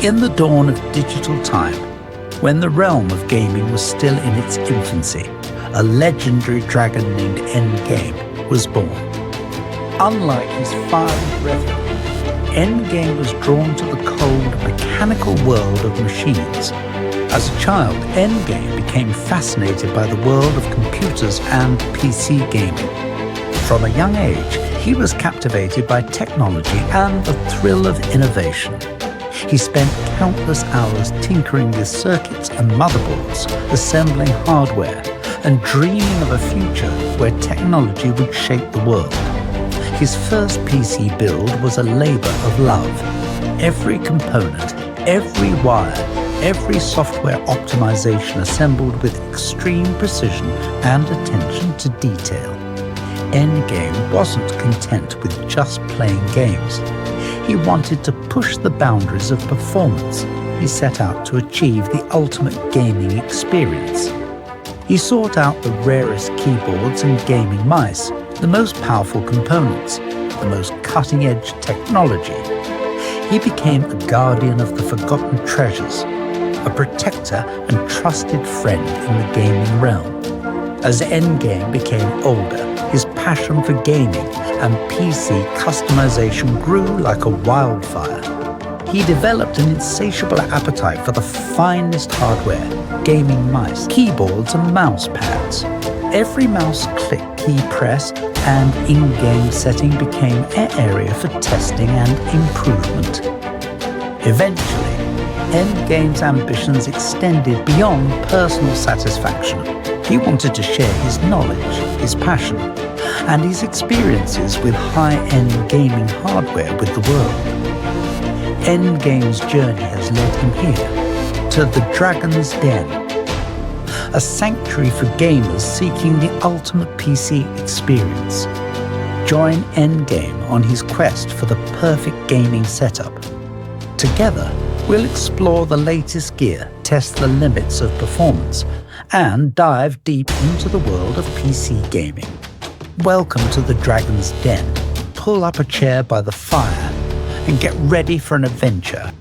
In the dawn of digital time, when the realm of gaming was still in its infancy, a legendary dragon named Endgame was born. Unlike his fiery brethren, Endgame was drawn to the cold, mechanical world of machines. As a child, Endgame became fascinated by the world of computers and PC gaming. From a young age, he was captivated by technology and the thrill of innovation. He spent countless hours tinkering with circuits and motherboards, assembling hardware, and dreaming of a future where technology would shape the world. His first PC build was a labor of love. Every component, every wire, every software optimization assembled with extreme precision and attention to detail. Endgame wasn't content with just playing games. He wanted to push the boundaries of performance. He set out to achieve the ultimate gaming experience. He sought out the rarest keyboards and gaming mice, the most powerful components, the most cutting-edge technology. He became a guardian of the forgotten treasures, a protector and trusted friend in the gaming realm. As Endgame became older, his passion for gaming and PC customization grew like a wildfire. He developed an insatiable appetite for the finest hardware, gaming mice, keyboards and mousepads. Every mouse click, key press, and in-game setting became an area for testing and improvement. Eventually, Endgame's ambitions extended beyond personal satisfaction. He wanted to share his knowledge, his passion, and his experiences with high-end gaming hardware with the world. Endgame's journey has led him here, to the Dragon's Den, a sanctuary for gamers seeking the ultimate PC experience. Join Endgame on his quest for the perfect gaming setup. Together, we'll explore the latest gear, test the limits of performance, and dive deep into the world of PC gaming. Welcome to the Dragon's Den. Pull up a chair by the fire and get ready for an adventure